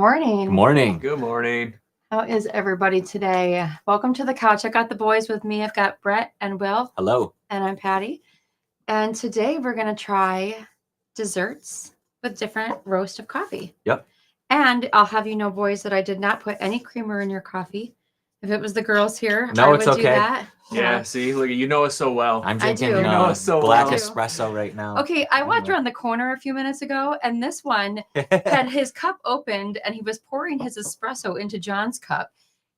Morning. Good morning. Good morning. How is everybody today? Welcome to the couch. I got the boys with me. I've got Bret and Will. Hello. And I'm Patti. And today we're going to try desserts with different roast of coffee. Yep. And I'll have you know, boys, that I did not put any creamer in your coffee. If it was the girls here, No, I it's would okay. do that. Yeah, see, look, you know us so well. I'm I drinking do. You know us so black well. espresso right now. Okay, I walked around the corner a few minutes ago, and this one had his cup opened, and he was pouring his espresso into John's cup.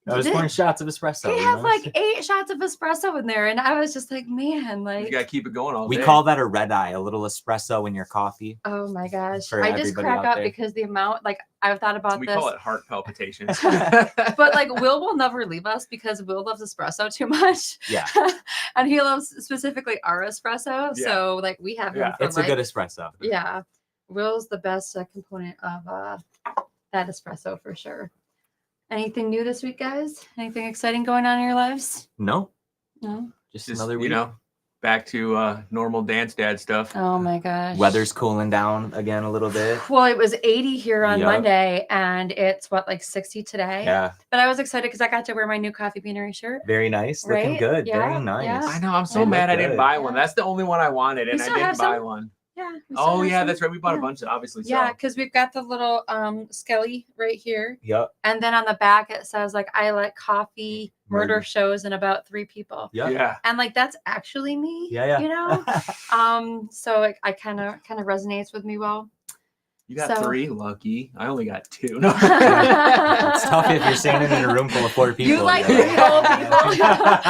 I was pouring shots of espresso. He had like 8 shots of espresso in there, and I was just like, man, like You gotta keep it going all day. We call that a red eye, a little espresso in your coffee. oh my gosh. For I just everybody crack out up there. because the amount, like I've thought about We this. call it heart palpitations. But like Will never leave us because Will loves espresso too much. Yeah. And he loves specifically our espresso. Yeah. So like we have him Yeah. for It's a good espresso. Yeah. Will's the best component of that espresso for sure. Anything new this week, guys? Anything exciting going on in your lives? No, No. just Just, another week. you know, back to normal dance dad stuff. Oh my gosh. Weather's cooling down again a little bit. Well, it was 80 here on Yup. Monday, and it's what, like 60 today? Yeah, But I was excited because I got to wear my new Coffee Beanery shirt. very nice. Looking Right? good. Yeah, Very nice. yeah. I know, I'm so They mad look I didn't good. buy one. That's the only one I wanted, We and I still didn't have buy some. one. Yeah. we still Oh, have yeah, some. that's right. We bought Yeah. a bunch of, obviously. Yeah, because we've got the little skelly right here. Yep. And then on the back, it says, like, I like coffee, murder Murder. shows, and about 3 people. Yep. Yeah. And like that's actually me. Yeah, yeah. You know? So I kind of resonates with me well. You got So- 3? Lucky. I only got 2. No. It's tough if you're standing in a room full of 4 people. You like You're 3 old people.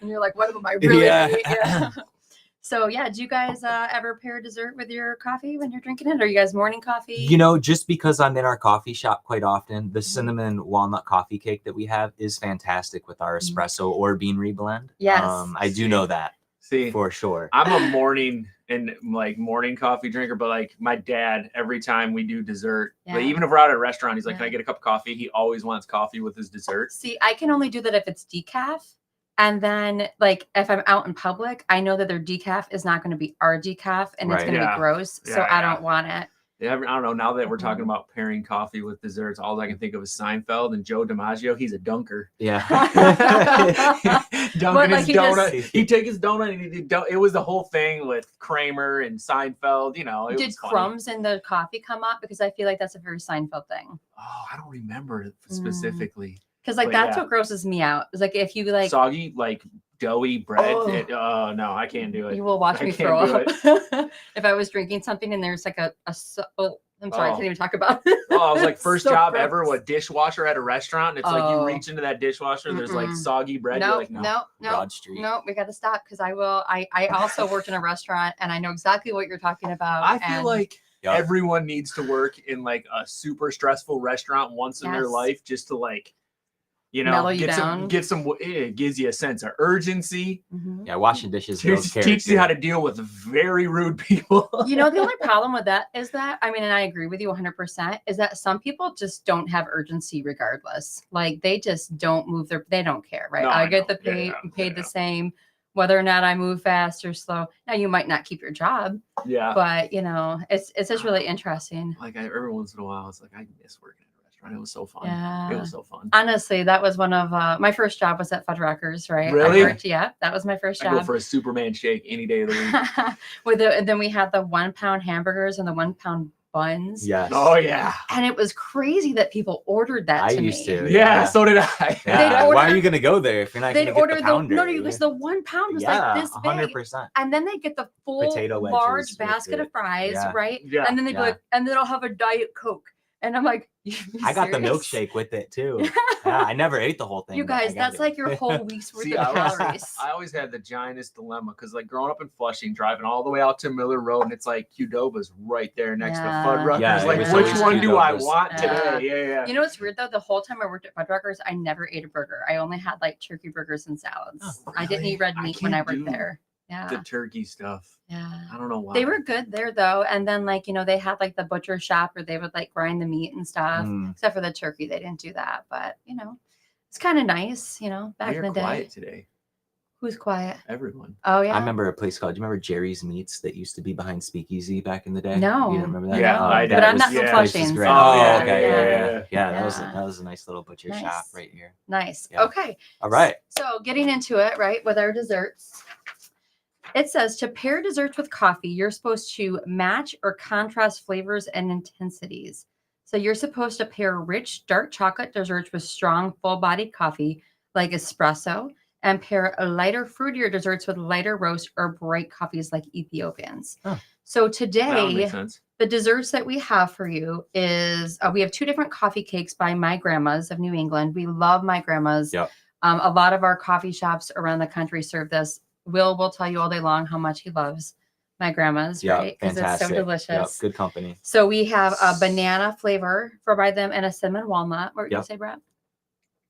And you're like, what am I really? Yeah. Yeah. So yeah, do you guys ever pair dessert with your coffee when you're drinking it? Are you guys morning coffee? You know, just because I'm in our coffee shop quite often, Mm-hmm. the cinnamon walnut coffee cake that we have is fantastic with our espresso or beanery blend. Mm-hmm. Yes. I do know that See, for sure. I'm a morning coffee drinker, but like my dad, every time we do dessert, Yeah. like, even if we're out at a restaurant, he's like, Yeah. "Can I get a cup of coffee?" He always wants coffee with his dessert. See, I can only do that if it's decaf. And then, like, if I'm out in public, I know that their decaf is not going to be our decaf, and it's Right. going to Yeah. be gross. So Yeah, I yeah. don't want it. Yeah, I don't know. Now that we're talking Mhm. about pairing coffee with desserts, all I can think of is Seinfeld and Joe DiMaggio. He's a dunker. Yeah. Dunking What, his like he donut. just- He'd take his donut and it was the whole thing with Kramer and Seinfeld. You know, it Did was funny. crumbs in the coffee come up? Because I feel like that's a very Seinfeld thing. Oh, I don't remember it Mm. specifically. Because like But that's yeah. what grosses me out. It's like if you like, Soggy, like doughy bread. Oh. Oh no, I can't do it. you will watch I me can't throw do up. If I was drinking something and there's like I'm sorry, I Oh. can't even talk about it. Oh, I was like, first So job gross. ever with dishwasher at a restaurant. And it's like you Oh. reach into that dishwasher, there's like Mm-mm. soggy bread. You're No, like, no. no, Broad Street. no, we got to stop because I also worked in a restaurant and I know exactly what you're talking about. I feel and like Yup. everyone needs to work in like a super stressful restaurant once in their Yes. life just to like, you know, Mellow you down. it gives you a sense of urgency. Mhm. Yeah, washing dishes builds Teaches you how character. to deal with very rude people. You know, the only problem with that is that, I mean, and I agree with you 100%, is that some people just don't have urgency regardless. Like they just don't move they don't care, right? No, I I get know. the pay, Yeah, paid yeah. the same, whether or not I move fast or slow. Now you might not keep your job, Yeah. but you know, it's just really interesting. Like every once in a while, it's like, I miss working at a restaurant. It was so fun. Yeah. It was so fun. Honestly, that was one of my first job was at Fudgy, right? Really? Yeah, that was my first I go job. for a Superman shake any day of the week. And then we had the 1 pound hamburgers and the 1 pound buns. Yes. Oh yeah. And it was crazy that people ordered that I to used me. to. Yeah, so did I. Yeah. They'd Why are order- you gonna go there if you're not They'd gonna get order the the pounder? no, because the 1 pound was like this big. 100%. And then they get the full Potato wedges large with basket it. of fries, Yeah. right? Yeah. And then they go Yeah. like, and then I'll have a Diet Coke. And I'm like, I got the serious? milkshake with it too. Yeah, I never ate the whole thing. You but I guys, got that's it. like your whole week's worth See, of calories. I always had the giantest dilemma because, like, growing up in Flushing, driving all the way out to Miller Road, and it's like Qdoba's right there next Yeah. to Fuddruckers. Yeah, like, it was which always one do I Qdoba's. want Yeah. today? Yeah. You know what's weird though? The whole time I worked at Fuddruckers, I never ate a burger. I only had like turkey burgers and salads. Oh, I didn't really? eat red I meat when I can't worked do there. Yeah. The turkey stuff. Yeah. I don't know why. They were good there though. And then like, you know, they had like the butcher shop where they would like grind the meat and stuff. Mm. Except for the turkey, they didn't do that. But you know, it's kind of nice, you know, back in You're the day. quiet today. Who's quiet? Everyone. Oh yeah. I remember a place called. Do you remember Jerry's Meats that used to be behind Speakeasy back in the day? No. You don't remember that? Yeah, No, I but did. I'm not Yeah. from Place was Flushing. great. So Oh, yeah, okay, yeah. yeah. Yeah. That was a nice little butcher Nice. shop right here. Nice. Yeah. Okay. All right. So getting into it, right, with our desserts. It says to pair desserts with coffee, you're supposed to match or contrast flavors and intensities. So you're supposed to pair rich dark chocolate desserts with strong full-bodied coffee like espresso, and pair lighter fruitier desserts with lighter roast or bright coffees like Ethiopians. Oh. So That today, makes sense. the desserts that we have for you is we have 2 different coffee cakes by My Grandma's of New England. We love My Grandma's. Yep. A lot of our coffee shops around the country serve this. Will tell you all day long how much he loves My Grandma's, Yeah, right? Because it's so fantastic. delicious. Yep, good company. So we have a banana flavor for by them and a cinnamon walnut. What were you going to say, Brett?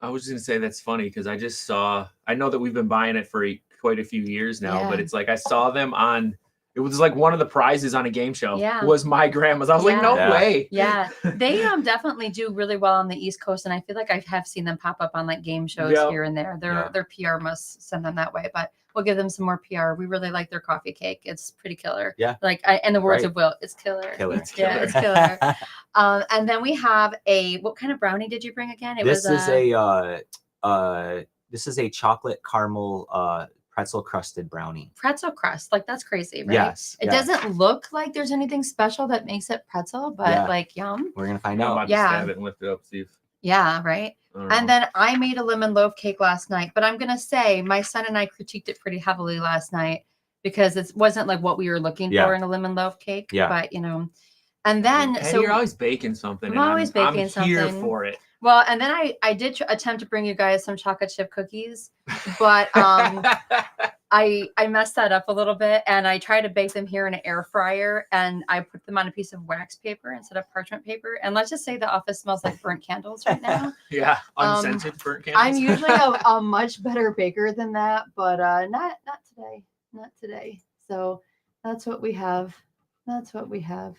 I was just gonna say that's funny because I just saw. I know that we've been buying it for quite a few years now, but Yeah. it's like I saw them on. It was like one of the prizes on a game show. Yeah. Was My Grandma's. I was like, no Yeah. way. Yeah, they definitely do really well on the East Coast, and I feel like I have seen them pop up on like game shows Yep. here and there. Their PR must send them that way, but we'll give them some more PR. We really like their coffee cake; it's pretty killer. Yeah. Like in the words Right. of Will, it's killer. Killer. It's Yeah, killer. it's killer. And then we have what kind of brownie did you bring again? This is a chocolate caramel pretzel-crusted brownie. pretzel crust. Like that's crazy, right? Yes. It yes. doesn't look like there's anything special that makes it pretzel, but Yeah. like yum. We're gonna find I'm out. about to Yeah. stab it and lift it up, Steve. Yeah, right. And then I made a lemon loaf cake last night, but I'm gonna say my son and I critiqued it pretty heavily last night because it wasn't like what we were looking Yeah. for in a lemon loaf cake. Yeah. But and then Patti, so you're always baking something. I'm and always baking I'm here something. for it. well, and then I did attempt to bring you guys some chocolate chip cookies, but I messed that up a little bit, and I tried to bake them here in an air fryer, and I put them on a piece of wax paper instead of parchment paper. And let's just say the office smells like burnt candles right now. Yeah, unscented burnt candles. I'm usually a much better baker than that, but not today. Not today. So that's what we have. That's what we have.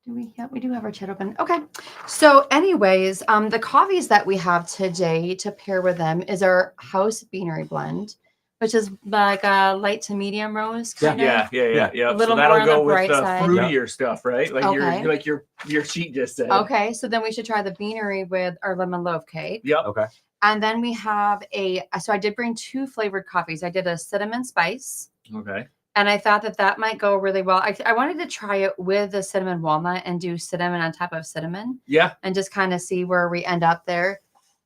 Do we? Yeah, we do have our chat open. Okay. So, anyways, the coffees that we have today to pair with them is our House Beanery blend, which is like a light to medium roast kind of. Yeah. A little So that'll more on go the with bright the side. fruitier stuff, right? Like Okay. your sheet just said. Okay. So then we should try the Beanery with our lemon loaf cake. Yep. Okay. And then we have so I did bring 2 flavored coffees. I did a cinnamon spice. Okay. And I thought that might go really well. I wanted to try it with the cinnamon walnut and do cinnamon on top of cinnamon Yeah. and just kind of see where we end up there.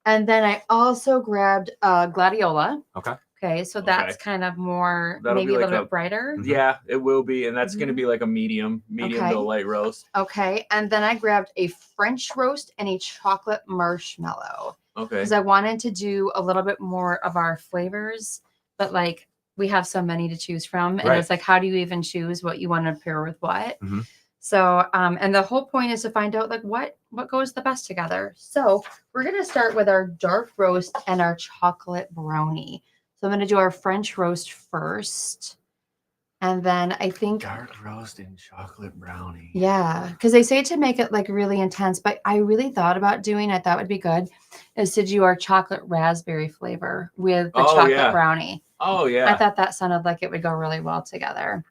And then I also grabbed gladiola. Okay. Okay. So that's kind of more, That'll maybe be a like little bit brighter. Yeah, it will be, and that's going to be like a medium Okay. to light roast. Okay. And then I grabbed a French roast and a chocolate marshmallow Okay. because I wanted to do a little bit more of our flavors, but like, we have so many to choose from. And Right. it's like, how do you even choose what you want to pair with what? Mhm. So, and the whole point is to find out like what goes the best together. So we're going to start with our dark roast and our chocolate brownie. So I'm going to do our French roast first. And then I think, Dark roast and chocolate brownie. yeah, because they say to make it like really intense, but I really thought about doing, I thought would be good, is to do our chocolate raspberry flavor with the chocolate brownie. Oh yeah. I thought that sounded like it would go really well together.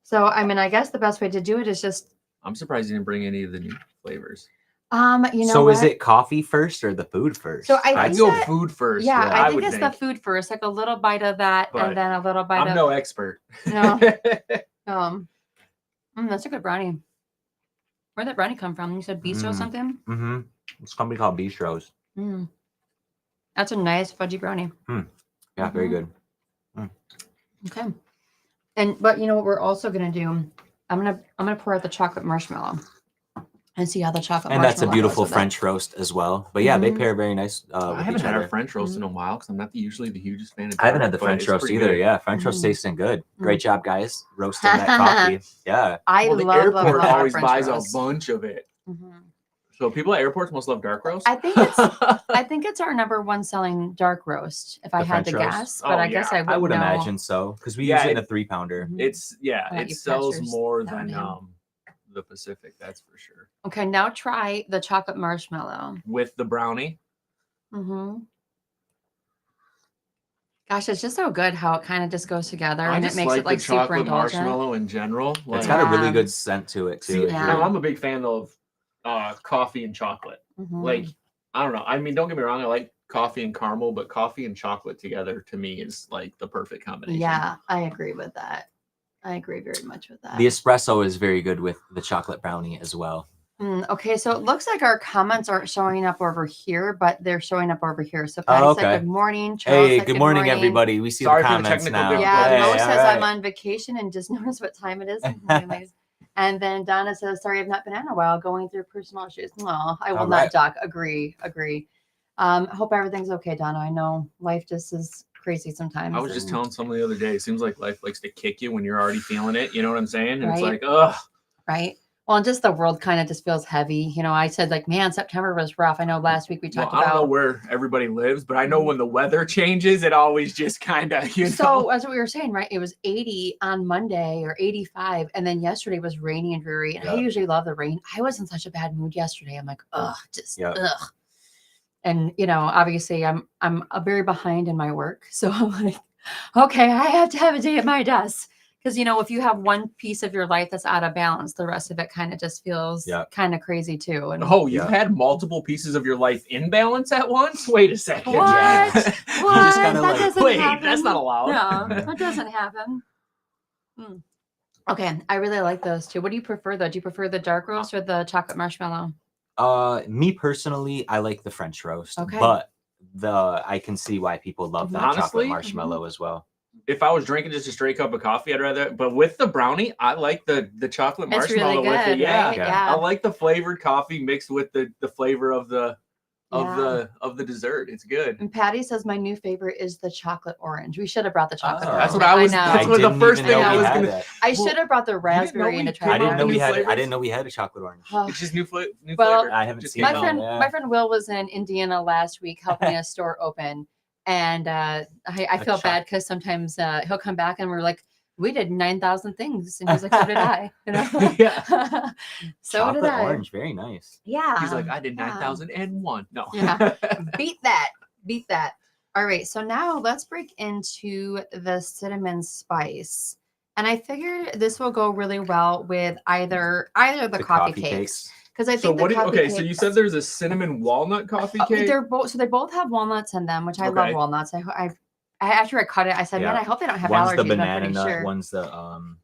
So, I mean, I guess the best way to do it is just, I'm surprised you didn't bring any of the new flavors. you know So what? is it coffee first or the food first? So I I'd think go that- food first. Yeah, I think would it's the food first, like a little bite of that, But and then a little bite I'm of. no expert. No. That's a good brownie. Where'd that brownie come from? You said Beastro something? Mm-hmm. It's a company called Beastro's. Mm. That's a nice fudgy brownie. Yeah, very good. Okay. But you know what we're also gonna do? I'm gonna pour out the chocolate marshmallow and see how the chocolate And that's a marshmallow beautiful goes with it. French roast as well. But yeah, they Mhm. pair very nice I with haven't each had our other. French roast in a while because I'm not usually the hugest fan of. I haven't had the but French it's roast pretty either. good. Yeah, French roast Mhm. tasting good. Mm. Great job, guys, roasting that coffee. Yeah. I Well, the love airport our always French buys roast. a bunch of it. Mhm. So people at airports must love dark roast. I think it's I think it's our #1 selling dark roast, if I The had to French roast? guess. But Oh, I guess yeah. I I would know. imagine so because we Yeah, use it in it- a 3-pounder. Mhm. I'll let it you sells press yours more down than in. the Pacific, that's for sure. Okay, now try the chocolate marshmallow. With the brownie, Mm-hmm. Gosh, it's just so good how it kind of just goes together I and it just makes like it like the super chocolate indulgent. marshmallow in general. It's Like, got a really Yeah. good scent to it too. see, Yeah. now I'm a big fan of coffee and chocolate. Mhm. Like, I don't know. I mean, don't get me wrong. I like coffee and caramel, but coffee and chocolate together to me is like the perfect combination. Yeah, I agree with that. I agree very much with that. The espresso is very good with the chocolate brownie as well. Okay, so it looks like our comments aren't showing up over here, but they're showing up over here. So Patti said okay. good morning. Charles Hey, said good morning, everybody. We see Sorry the for the comments technical now. difficulties. Yeah, Hey, Mo all says I'm right. on vacation and just noticed what time it is. Anyways. And then Donna says, sorry, I've not been on a while, going through personal issues. No, I will All not, right. Doc. Agree. Hope everything's okay, Donna. I know life just is crazy sometimes. I was just and- telling someone the other day, it seems like life likes to kick you when you're already feeling it. You know what I'm saying? And it's Right. like, ugh. Right. Well, and just the world kind of just feels heavy. You know, I said like, man, September was rough. I know last week we Well, talked I don't know about. where everybody lives, but I know when the weather changes, it always just kind of, you know. So as we were saying, right, it was 80 on Monday or 85, and then yesterday was rainy and dreary. And I Yeah. usually love the rain. I was in such a bad mood yesterday. I'm like, ugh, just Yeah. ugh. And you know, obviously, I'm very behind in my work, so I'm like, okay, I have to have a day at my desk because you know, if you have one piece of your life that's out of balance, the rest of it kind of just feels Yeah. kind of crazy too. And Oh, you've Yeah. had multiple pieces of your life in balance at once? Wait a second. What? Yeah. What? gotta, That like, doesn't Wait, happen. that's not allowed. No, that doesn't happen. Okay, I really like those two. What do you prefer though? Do you prefer the dark roast or the chocolate marshmallow? Me personally, I like the French roast, Okay. but I can see why people love that Honestly, chocolate marshmallow as well. If I was drinking just a straight cup of coffee, I'd rather. But with the brownie, I like the chocolate It's really marshmallow with it. good, Yeah. right? Yeah. I like the flavored coffee mixed with the flavor of the Yeah. dessert. It's good. And Patty says my new favorite is the chocolate orange. We should have brought the chocolate Oh. orange. That's what I was. know. That's I what the didn't first even thing know I we was had gonna. that. I should have brought the know raspberry we and the came I out didn't know with we new had. I flavors? didn't know we had a chocolate orange. It's just new flavor. Well, I haven't Just seen came it. out. Yeah. my friend Will was in Indiana last week helping a store open, and I feel bad because sometimes he'll come back and we're like, we did 9,000 things, and he's like, so did I. You know? Yeah. So Chocolate did I. orange, very nice. Yeah. He's like, I did yeah. 9,001. No. Yeah. Beat that. All right, so now let's break into the cinnamon spice, and I figure this will go really well with either the coffee cakes, because I So think what? the coffee Okay, cakes, so you said there's a cinnamon walnut coffee cake. they're both, so they both have walnuts in them, which I love Okay. walnuts. I after I cut it, I said, man, Yeah. I hope they don't have One's allergies. the but I'm banana pretty nut, sure. one's the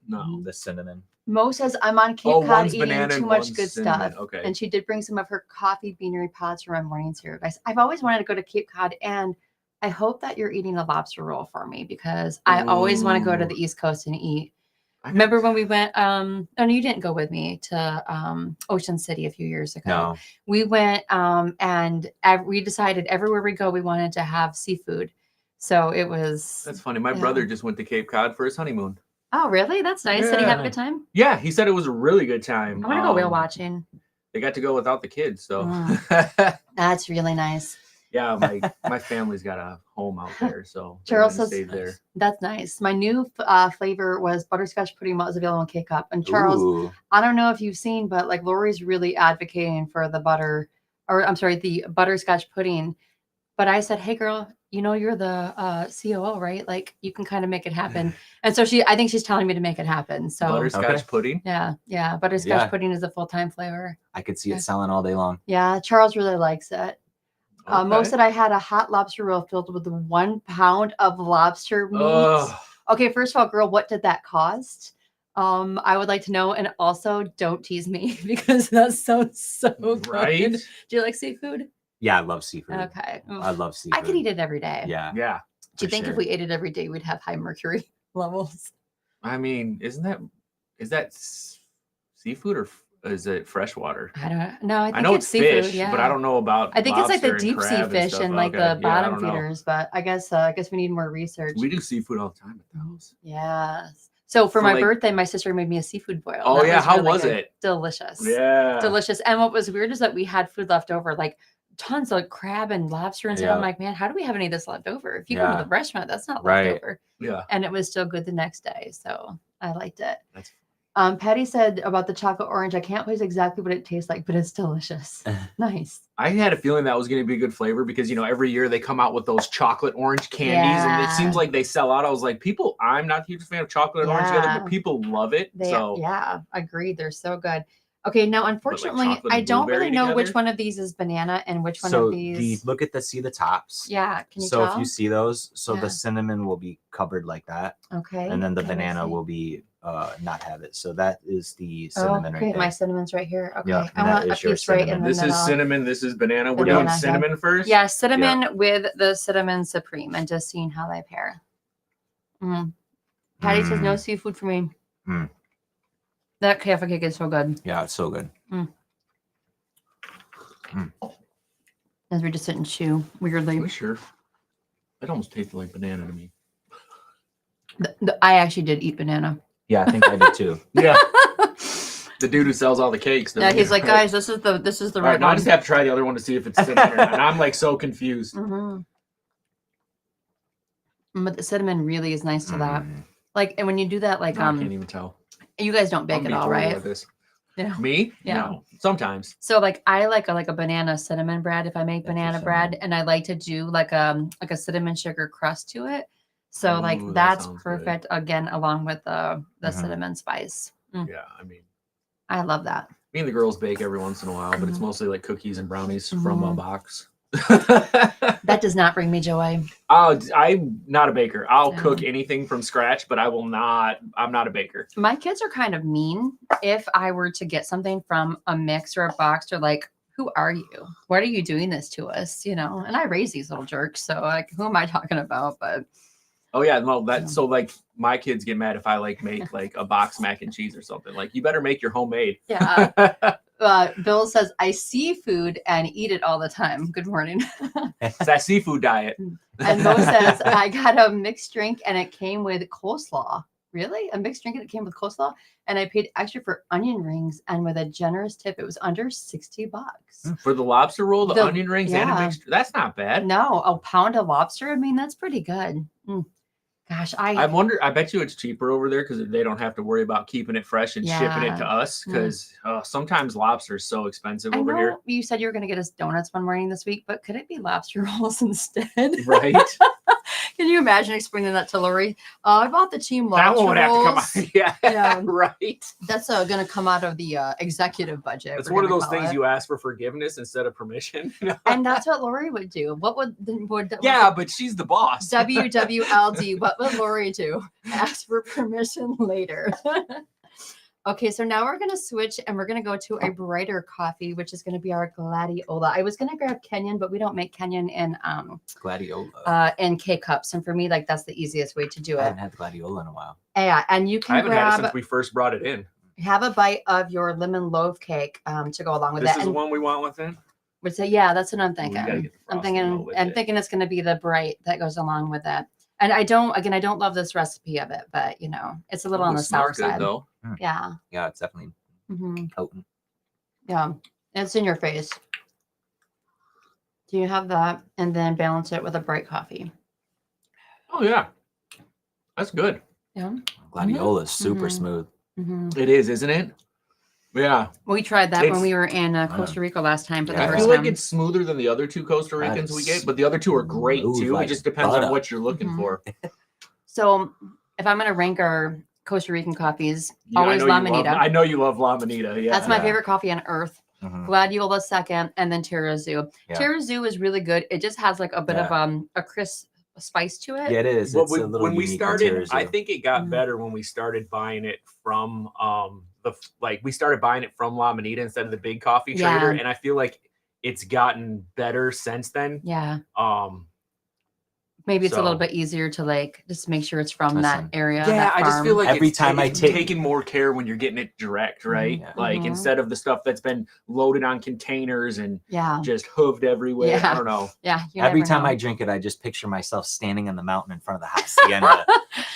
No. the cinnamon. Mo says I'm on Cape Oh, Cod one's eating banana too and much one's good cinnamon. stuff. Okay. And she did bring some of her coffee beanery pods for my morning cereal. Guys, I've always wanted to go to Cape Cod, and I hope that you're eating a lobster roll for me because I always want to go to Ooh. the East Coast and eat. I got- Remember when we went? Oh no, you didn't go with me to Ocean City a few years ago. No. We went and we decided everywhere we go we wanted to have seafood. So it was. That's funny. My Yeah. brother just went to Cape Cod for his honeymoon. Oh really? That's nice. Did he have a Yeah. good time? Yeah, he said it was a really good time. I want to go whale watching. They got to go without the kids, so That's really nice. yeah, my family's got a home out there, so they Charles went and says stayed there. that's nice. My new flavor was butterscotch pudding. What was available in K-Cup. And Charles, Ooh. I don't know if you've seen, but like Lori's really advocating for the the butterscotch pudding. But I said, hey girl, you know you're the COO, right? Like you can kind of make it happen. And so I think she's telling me to make it happen. So Butterscotch Okay. pudding. yeah, butterscotch Yeah. pudding is a full-time flavor. I could see it selling all day long. Yeah, Charles really likes it. Mo Okay. said I had a hot lobster roll filled with 1 pound of lobster meat. Ugh. Okay, first of all, girl, what did that cost? I would like to know, and also don't tease me because that sounds so good. Right? Do you like seafood? Yeah, I love seafood. Okay. I love seafood. I could eat it every day. Yeah. Yeah. Do you for think if sure. we ate it every day, we'd have high mercury levels? I mean, is that seafood or is it freshwater? I don't know. I think I know it's it's seafood. fish, yeah. but I don't know about. I think it's like the lobster and deep sea crab fish stuff. and like Okay. the Yeah, I bottom don't know. feeders. But I guess we need more research. We do seafood all the time at the house. Yes. So for For, my like- birthday, my sister made me a seafood boil. Oh That yeah, how really was good. it? Delicious. Yeah. Delicious. And what was weird is that we had food left over, like tons of crab and lobster and stuff. Yeah. I'm like, man, how do we have any of this left over? If you go to Yeah. the restaurant, that's not Right. left over. Yeah. And it was still good the next day. So I liked it. That's Patty said about the chocolate orange, I can't place exactly what it tastes like, but it's delicious. Nice. I had a feeling that was going to be a good flavor because, you know, every year they come out with those chocolate orange candies and it seems like they sell out. I was like, I'm not a huge fan of chocolate and orange together, but people love it. Yeah, agreed. They're so good. Okay, now unfortunately, I don't really know which one of these is banana and which one of these. See the tops. Yeah, can you tell? If you see those, the cinnamon will be covered like that. Okay. And then the banana will be not have it. So that is the cinnamon right there. My cinnamon's right here. Okay. Yeah, I want a piece right in the This middle. is cinnamon. This is banana. We're doing cinnamon first? Yeah, cinnamon with the cinnamon supreme and just seeing how they pair. Patty says no seafood for me. That cafe cake is so good. Yeah, it's so good. As we just sit and chew weirdly. Are you sure? It almost tasted like banana to me. I actually did eat banana. Yeah, I think I did too. Yeah. The dude who sells all the cakes. Yeah, he's like, guys, this is the right one. Now I just have to try the other one to see if it's cinnamon or not. And I'm like so confused. But the cinnamon really is nice to that. Like, and when you do that, like, I can't even tell. You guys don't bake at all, right? Yeah. Me? Yeah. No, sometimes. So like I like a banana cinnamon bread if I make banana bread, and I like to do like a cinnamon sugar crust to it. So like that's perfect again along with the cinnamon spice. Yeah, I mean, I love that. Me and the girls bake every once in a while, but it's mostly like cookies and brownies from a box. That does not bring me joy. I'm not a baker. I'll cook anything from scratch, but I'm not a baker. My kids are kind of mean. If I were to get something from a mix or a box, they're like, who are you? Why are you doing this to us? You know, and I raise these little jerks. So like, who am I talking about? But oh yeah, no, so like my kids get mad if I like make like a box mac and cheese or something. Like you better make your homemade. Yeah. Bill says, I see food and eat it all the time. Good morning. It's that seafood diet. And Mo says, I got a mixed drink and it came with coleslaw. Really? A mixed drink and it came with coleslaw? And I paid extra for onion rings, and with a generous tip, it was under $60. For the lobster roll, the onion rings, and a mixed, that's not bad. No, a pound of lobster. I mean, that's pretty good. Gosh, I wonder. I bet you it's cheaper over there because they don't have to worry about keeping it fresh and shipping it to us. Because sometimes lobster is so expensive over here. You said you were going to get us donuts one morning this week, but could it be lobster rolls instead? Right. Can you imagine explaining that to Lori? I bought the team lobster rolls. That won't have to come out. Yeah, right. That's going to come out of the executive budget. It's one of those things you ask for forgiveness instead of permission. And that's what Lori would do. What would but she's the boss. WWLD. What would Lori do? Ask for permission later. Okay, so now we're going to switch and we're going to go to a brighter coffee, which is going to be our Gladiola. I was going to grab Kenyan, but we don't make Kenyan in Gladiola in K-cups. And for me, like that's the easiest way to do it. I haven't had Gladiola in a while. Yeah, and you can I haven't had it since we first brought it in. Have a bite of your lemon loaf cake to go along with this it. This is the one we want with it? Would say, yeah, that's what I'm thinking. I'm thinking it's going to be the bright that goes along with it. And I don't love this recipe of it, but you know, it's a little on the sour side. Though. Yeah. Yeah, it's definitely potent. Yeah, it's in your face. Do you have that? And then balance it with a bright coffee. Oh yeah, that's good. Yeah. Gladiola is super smooth. It is, isn't it? Yeah. We tried that when we were in Costa Rica last time. For the I first feel time. like it's smoother than the other two Costa Ricans we get, but the other two are great too. It just depends on what you're looking for. So if I'm going to rank our Costa Rican coffees, always La Manita. I know you love La Manita. Yeah. That's my favorite coffee on earth. Gladiola second, and then Terrazoo. Yeah. Terrazoo is really good. It just has like a bit of a crisp spice to it. Yeah, it is. Well, when we started, I think it got better when we started buying it from we started buying it from La Manita instead of the big coffee trader, and I feel like it's gotten better since then. Yeah. Maybe it's a little bit easier to like just make sure it's from that area. Yeah, I just feel like every time I take taking more care when you're getting it direct, right? Like instead of the stuff that's been loaded on containers and just hooved everywhere. Yeah. I don't know. Yeah. Every time I drink it, I just picture myself standing in the mountain in front of the hacienda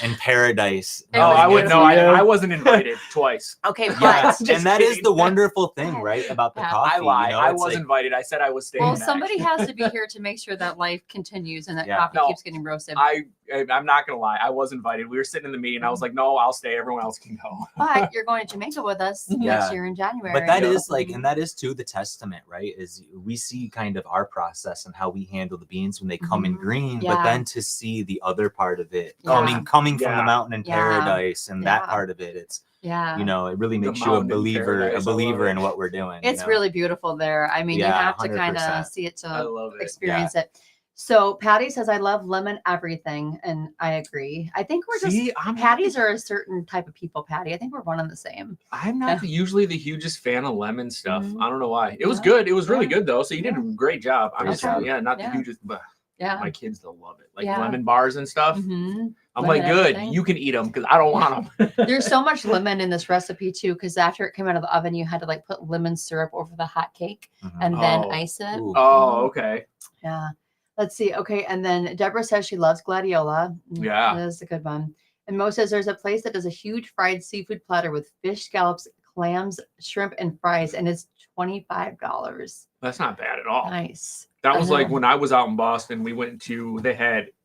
in paradise. Oh, I wouldn't know. I wasn't invited twice. Okay, yeah, and that is the wonderful thing, right, about the coffee. I lied. You know, I was invited. I said I was staying. Well, somebody has to be here to make sure that life continues and that coffee keeps keeps getting roasted. I'm not gonna lie. I was invited. We were sitting in the meeting. I was like, no, I'll stay. Everyone else can go. But you're going to Jamaica with us next year in January. But that is like, and that is too the testament, right? Is we see kind of our process and how we handle the beans when they come in green, but then to see the other part of it coming from the mountain in paradise and that part of it, it's you know, it really makes you a believer in what we're doing. It's really beautiful there. I mean, you have to kind of see it to experience it. So Patti says, I love lemon everything. And I agree. I think we're just, Patties are a certain type of people, Patti. I think we're one and the same. I'm not usually the hugest fan of lemon stuff. I don't know why. It was good. It was really good though. So you did a great job. I'm just, not the hugest, but my kids, they'll love it. Like lemon bars and stuff. I'm like, good, you can eat them because I don't want them. There's so much lemon in this recipe too, because after it came out of the oven, you had to like put lemon syrup over the hot cake and then ice it. Oh, okay. Yeah. Let's see. Okay. And then Deborah says she loves gladiola. Yeah. That is a good one. And Mo says there's a place that does a huge fried seafood platter with fish scallops, clams, shrimp, and fries, and it's $25. That's not bad at all. Nice. That was like when I was out in Boston, we went to,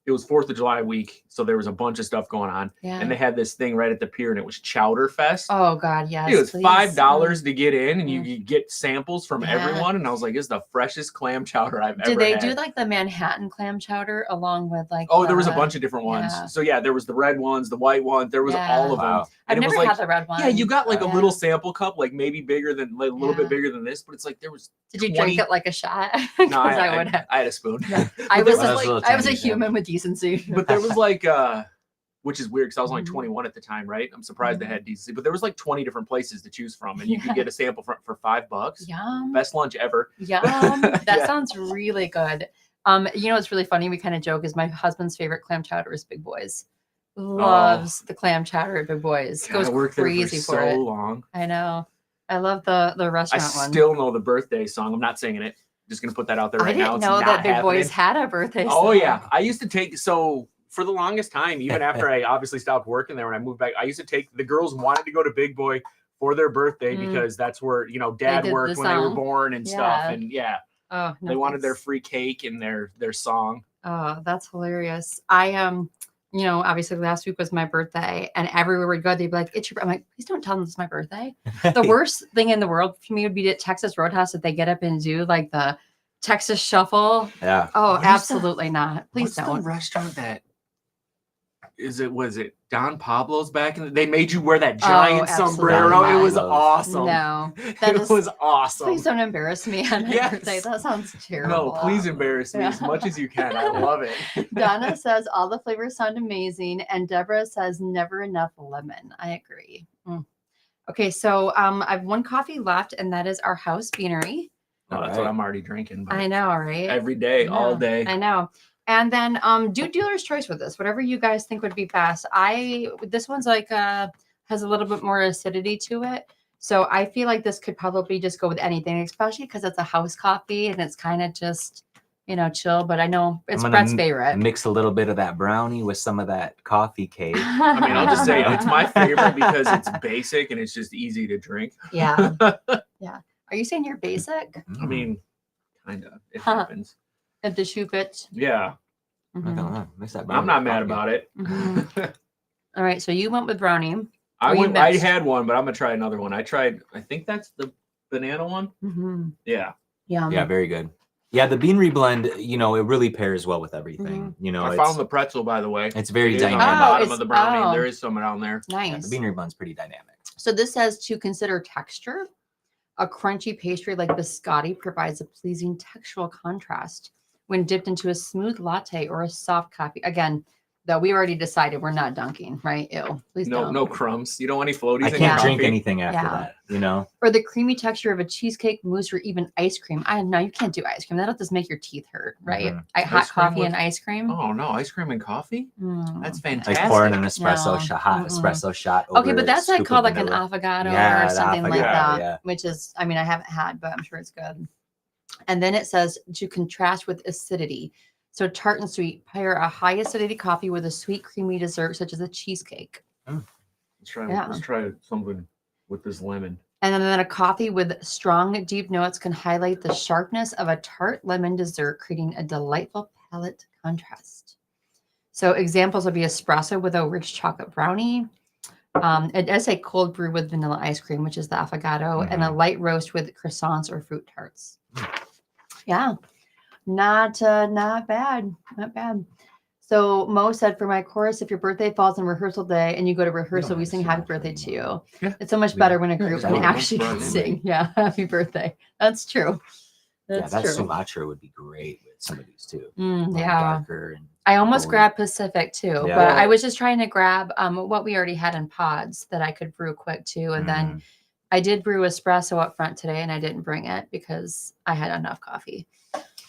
it was 4th of July week. So there was a bunch of stuff going on. Yeah. And they had this thing right at the pier and it was Chowder Fest. Oh God, yes. It was $5 to get in and you get samples from everyone. And I was like, this is the freshest clam chowder I've ever had. Did they do like the Manhattan clam chowder along with like there was a bunch of different ones. So yeah, there was the red ones, the white ones, there was all of them. I've never had the red one. Yeah, you got like a little sample cup, like maybe bigger than like a little bit bigger than this, but it's like there was Did you drink it like a shot? No, I would have. I had a spoon. Yeah. I was a human with decency. But there was like which is weird because I was only 21 at the time, right? I'm surprised they had decency, but there was like 20 different places to choose from, and you could get a sample for $5. Yum. Best lunch ever. Yum. That sounds really good. You know, it's really funny. We kind of joke is my husband's favorite clam chowder is Big Boys. Loves the clam chowder at Big Boys. Goes crazy for it. So long. I know. I love the restaurant one. I still know the birthday song. I'm not singing it. Just gonna put that out there right now. I didn't know that Big Boys had a birthday song. Oh yeah, I used to take for the longest time, even after I obviously stopped working there when I moved back, I used to take the girls wanted to go to Big Boy for their birthday because that's where Dad worked when they were born and stuff, and they wanted their free cake and their song. Oh, that's hilarious. I obviously last week was my birthday, and everywhere we go, they'd be like, "It's your." I'm like, please don't tell them it's my birthday. The worst thing in the world for me would be at Texas Roadhouse if they get up and do like the Texas Shuffle. Yeah. Oh, absolutely not. Please don't. What's the restaurant that was it Don Pablo's back in they made you wear that giant sombrero. It was awesome. No, it was awesome. Please don't embarrass me on my birthday. That sounds terrible. No, please embarrass me as much as you can. I love it. Donna says all the flavors sound amazing, and Deborah says never enough lemon. I agree. Okay, so I have one coffee left, and that is our house beanery. Oh, that's what I'm already drinking. I know, right? Every day, all day. I know. And then do dealer's choice with this, whatever you guys think would be best. This one's like has a little bit more acidity to it. So I feel like this could probably just go with anything, especially because it's a house coffee and it's kind of just, chill. But I know it's Bret's favorite. Mix a little bit of that brownie with some of that coffee cake. I mean, I'll just say it's my favorite because it's basic and it's just easy to drink. Yeah. Yeah. Are you saying you're basic? I mean, kind of. It happens. At the shoe bits. Yeah. Mm-hmm. I'm not mad about it. Mm-hmm. All right. So you went with brownie. I had one, but I'm going to try another one. I think that's the banana one. Mm-hmm. Yeah. Yeah. Very good. Yeah. The beanery blend, it really pairs well with everything. Mm-hmm. I found the pretzel, by the way. It's very dynamic. On the bottom of the brownie. There is some down there. Nice. Yeah, the beanery blend's pretty dynamic. So this says to consider texture. A crunchy pastry like biscotti provides a pleasing textural contrast when dipped into a smooth latte or a soft coffee. Again, though we already decided we're not dunking, right? Ew, please don't. No crumbs. You don't want any floaties. I can't drink anything after that. Or the creamy texture of a cheesecake, mousse, or even ice cream. No, you can't do ice cream. That'll just make your teeth hurt, right? Mm-hmm. Hot coffee and ice cream. Oh no, ice cream and coffee? That's fantastic. Like pouring an espresso shot, hot espresso shot. Okay, but that's like called like an affogato or something like that, which is, I haven't had, but I'm sure it's good. And then it says to contrast with acidity. So tart and sweet, pair a high acidity coffee with a sweet, creamy dessert such as a cheesecake. Let's try something with this lemon. And then a coffee with strong, deep notes can highlight the sharpness of a tart lemon dessert, creating a delightful palate contrast. So examples would be espresso with a rich chocolate brownie. It does say cold brew with vanilla ice cream, which is the affogato, and a light roast with croissants or fruit tarts. Yeah, not bad, not bad. So Mo said, for my chorus, if your birthday falls on rehearsal day and you go to rehearsal, we sing happy birthday to you. Yeah. It's so much better when a group can actually sing. Yeah, happy birthday. That's true. That true. Sumatra would be great with some of these too. Yeah. Darker and I almost grabbed Pacific too, but I was just trying to grab what we already had in pods that I could brew quick too. And then I did brew espresso up front today and I didn't bring it because I had enough coffee.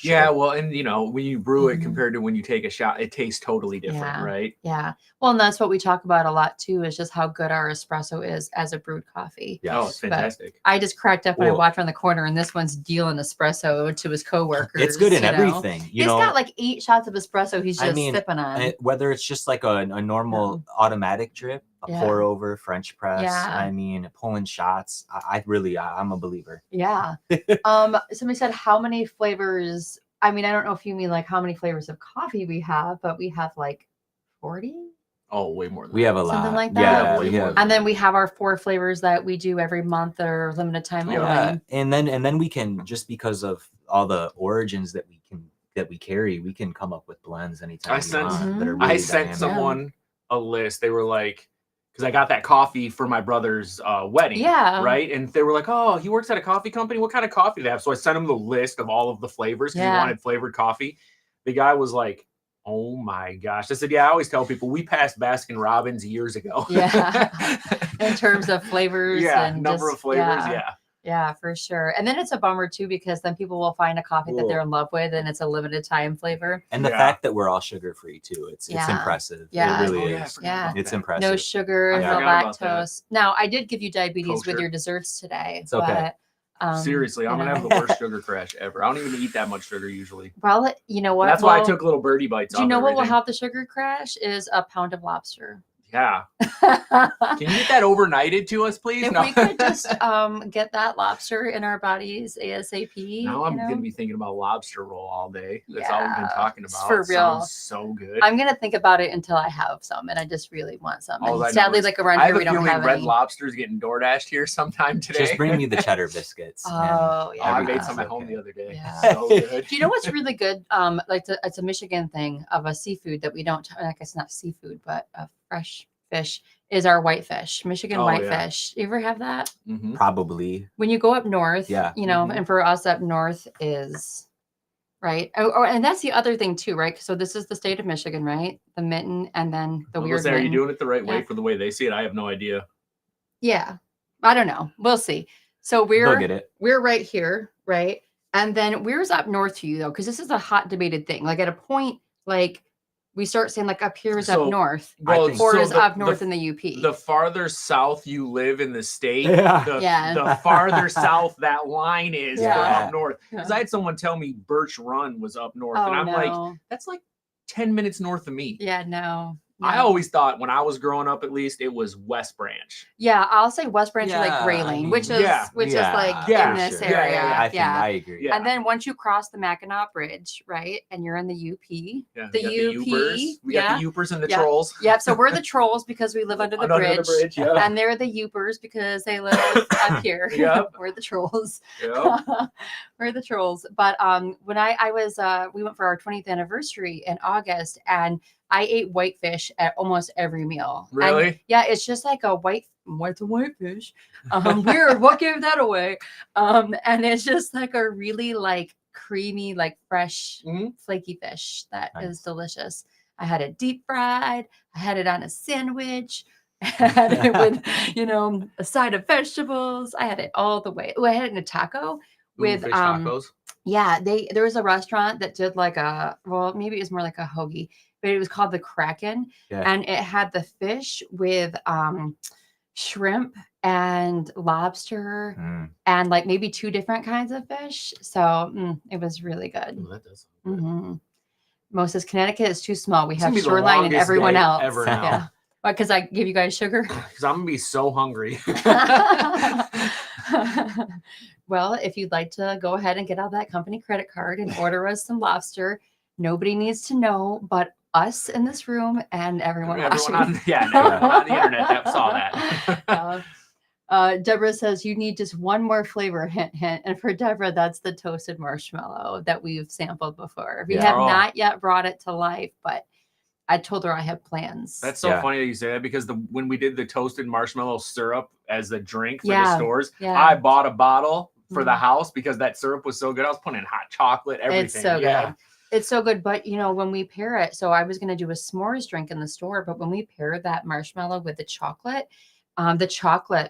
Yeah, well, and when you brew it compared to when you take a shot, it tastes totally different, right? Yeah. Well, and that's what we talk about a lot too, is just how good our espresso is as a brewed coffee. Yeah. Oh, it's fantastic. But I just cracked up when I walked around the corner and this one's dealing espresso to his coworkers. It's good in everything. He's got like 8 shots of espresso he's just sipping on. Whether it's just like a normal automatic drip, a pour over, French press. I mean, pulling shots. I'm a believer. Yeah. Somebody said how many flavors. I mean, I don't know if you mean like how many flavors of coffee we have, but we have like 40. Oh, way more than we have a lot. Something like that. Yeah, way more. And then we have our 4 flavors that we do every month or limited time. Yeah. And then we can, just because of all the origins that we carry, we can come up with blends anytime. I sent someone a list. They were like, because I got that coffee for my brother's wedding. Yeah. Right. And they were like, oh, he works at a coffee company. What kind of coffee do they have? So I sent him the list of all of the flavors because he wanted flavored coffee. The guy was like, oh my gosh. I said, yeah, I always tell people we passed Baskin Robbins years ago. Yeah. In terms of flavors. Yeah. And number of flavors. Yeah. Yeah, for sure. And then it's a bummer too, because then people will find a coffee that they're in love with and it's a limited time flavor. And the fact that we're all sugar free too. It's impressive. Yeah. It really is. Yeah. It's impressive. No sugar, no lactose. Now I did give you diabetes with your desserts today. It's okay. But, seriously, I'm gonna have the worst sugar crash ever. I don't even eat that much sugar usually. Well, you know what? That's why I took little birdie bites. Do you know what will help the sugar crash? Is a pound of lobster. Yeah. Can you get that overnighted to us, please? If we could just get that lobster in our bodies ASAP. Now I'm going to be thinking about lobster roll all day. That's all we've been talking about. For real. Sounds so good. I'm going to think about it until I have some, and I just really want some. Sadly, like around here, we don't have Red any. Lobster's getting DoorDashed here sometime today. Just bring me the cheddar biscuits. Oh, yeah. I made some at home the other day. Yeah. So good. Do you know what's really good? It's a Michigan thing of a seafood that we don't, I guess not seafood, but a fresh fish is our whitefish, Michigan whitefish. You ever have that? Mm-hmm. Probably. When you go up north, and for us up north is, right? And that's the other thing too, right? So this is the state of Michigan, right? The mitten and then the weird Are you doing it the right way for the way they see it? I have no idea. Yeah. I don't know. We'll see. So They'll get it. We're right here, right? And then where's up north to you though? Because this is a hot debated thing. Like at a point, like we start saying like up here is up north, or is up north in the UP. The farther south you live in the state, Yeah. the farther south that line is up north. Because I had someone tell me Birch Run was up north, and I'm like, that's like 10 minutes north of me. Yeah, no. I always thought when I was growing up, at least it was West Branch. Yeah, I'll say West Branch or like Grayling, which is like in this area. I agree. And then once you cross the Mackinac Bridge, right, and you're in the UP, the UP, we got the Upers and the Trolls. Yep. So we're the Trolls because we live under the bridge, and they're the Upers because they live up here. Yep. We're the Trolls. Yep. We're the Trolls. But when I was, we went for our 20th anniversary in August, and I ate whitefish at almost every meal. Really? And, yeah, it's just like what's a whitefish? Weird. What gave that away? And it's just like a really like creamy, like fresh, flaky fish that is delicious. I had it deep fried. I had it on a sandwich. I had it with, a side of vegetables. I had it all the way. Oh, I had it in a taco with fish tacos. Yeah, there was a restaurant that did like maybe it was more like a hoagie, but it was called the Kraken, and it had the fish with shrimp and lobster and like maybe 2 different kinds of fish. So it was really good. Ooh, that does sound good. Mm-hmm. Mo says Connecticut is too small. We have Shoreline and everyone else. Ever now. Yeah. Because I give you guys sugar. Because I'm gonna be so hungry. Well, if you'd like to go ahead and get out that company credit card and order us some lobster, nobody needs to know, but us in this room and everyone watching. Everyone on the internet that saw that. Deborah says you need just one more flavor, hint, hint. And for Deborah, that's the toasted marshmallow that we've sampled before. We have not yet brought it to life, but I told her I have plans. That's so funny that you say that, because when we did the toasted marshmallow syrup as a drink for the stores, I bought a bottle for the house because that syrup was so good. I was putting in hot chocolate, everything. It's so good. It's so good. But, you know, when we pair it, so I was going to do a s'mores drink in the store, but when we pair that marshmallow with the chocolate,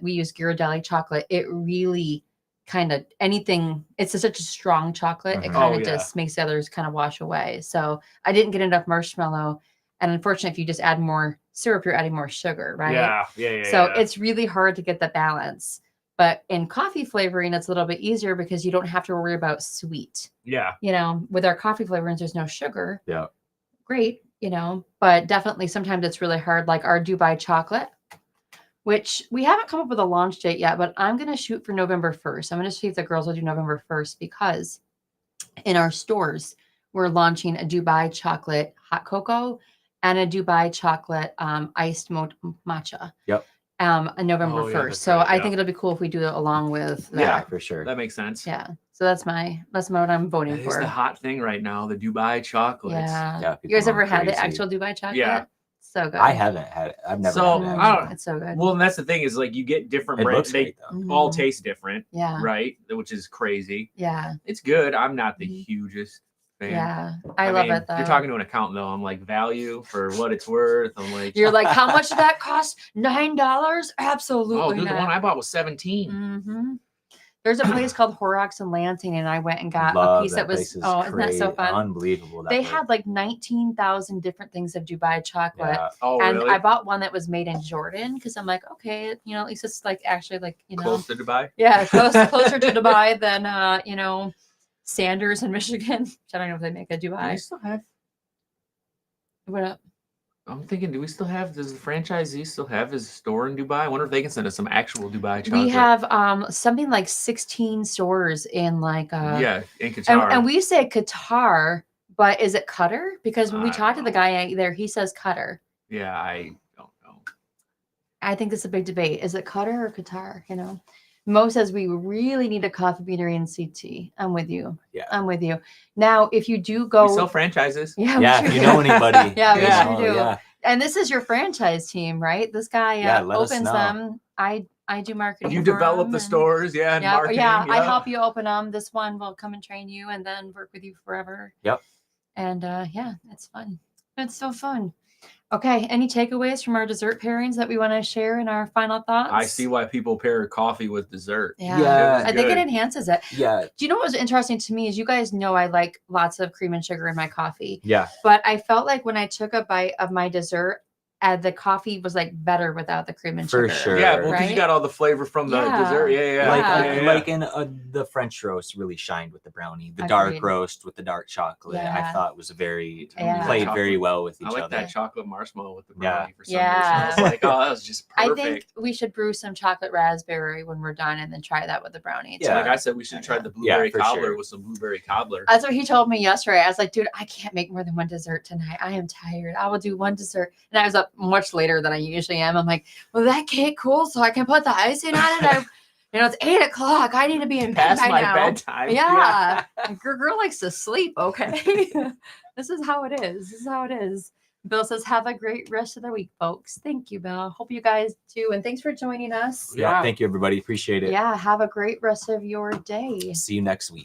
we use Ghirardelli chocolate. It really kind of it's such a strong chocolate. It kind of just makes the others kind of wash away. So I didn't get enough marshmallow. And unfortunately, if you just add more syrup, you're adding more sugar, right? So it's really hard to get the balance. But in coffee flavoring, it's a little bit easier because you don't have to worry about sweet. Yeah. You know, with our coffee flavorings, there's no sugar. Yeah. Great, you know, but definitely sometimes it's really hard, like our Dubai chocolate, which we haven't come up with a launch date yet, but I'm going to shoot for November 1st. I'm going to see if the girls will do November 1st, because in our stores, we're launching a Dubai chocolate hot cocoa and a Dubai chocolate iced matcha. Yep. On November 1st. So I think it'll be cool if we do it along with that. Yeah, for sure. That makes sense. Yeah. So that's what I'm voting for. It's the hot thing right now, the Dubai chocolates. Yeah. You guys ever had the actual Dubai chocolate? Yeah. So good. I haven't had it. I've never had it. I don't know. It's so good. Well, and that's the thing is, like, you get different brands. They all taste different. Yeah. Right? Which is crazy. Yeah. It's good. I'm not the hugest fan. Yeah. I love it though. You're talking to an accountant though. I'm like, value for what it's worth. I'm like, you're like, how much did that cost? $9? Absolutely. Oh, dude, the one I bought was 17. Mm-hmm. There's a place called Horrocks in Lansing, and I went and got a piece that was, isn't that so fun? Unbelievable. They had like 19,000 different things of Dubai chocolate. Yeah. Oh, and really? I bought one that was made in Jordan because I'm like, okay, you know, at least it's like actually like, you know. Close to Dubai? Yeah, closer to Dubai than, you know, Sanders in Michigan. I don't know if they make a Dubai. Do we still have? What up? I'm thinking, does the franchisee still have his store in Dubai? I wonder if they can send us some actual Dubai chocolate. We have something like 16 stores in like in Qatar. And we say Qatar, but is it Qatar? Because when we talk to the guy there, he says Qatar. Yeah, I don't know. I think it's a big debate. Is it Qatar or Qatar? You know, Mo says we really need a Coffee Beanery in CT. I'm with you. Yeah, I'm with you. Now, if you do go, we sell franchises. Yeah, if you know anybody. Yeah, we sure do. Yeah. And this is your franchise team, right? This guy opens them. I do marketing. You develop the stores, and marketing. Yeah, I help you open them. This one will come and train you, and then work with you forever. Yep. And it's fun. It's so fun. Okay, any takeaways from our dessert pairings that we want to share in our final thoughts? I see why people pair coffee with dessert. Yeah. I think it enhances it. Yeah. Do you know what was interesting to me is, you guys know I like lots of cream and sugar in my coffee. Yeah. But I felt like when I took a bite of my dessert, the coffee was like better without the cream and sugar. For sure. Yeah, well, because you got all the flavor from the dessert. Like in the French roast really shined with the brownie. The dark roast with the dark chocolate, I thought was played very well with each other. I like that chocolate marshmallow with the brownie for some reason. I was like, oh, that was just perfect. I think we should brew some chocolate raspberry when we're done, and then try that with the brownie. Yeah, like I said, we should try the blueberry cobbler with some blueberry cobbler. That's what he told me yesterday. I was like, dude, I can't make more than one dessert tonight. I am tired. I will do one dessert. And I was up much later than I usually am. I'm like, well, that cake cool, so I can put the icing on it. It's 8:00. I need to be in bed by now. Bedtime. Yeah. Girl likes to sleep. Okay. This is how it is. Bill says, have a great rest of the week, folks. Thank you, Bill. Hope you guys do. And thanks for joining us. Yeah. Thank you, everybody. Appreciate it. Yeah. Have a great rest of your day. See you next week.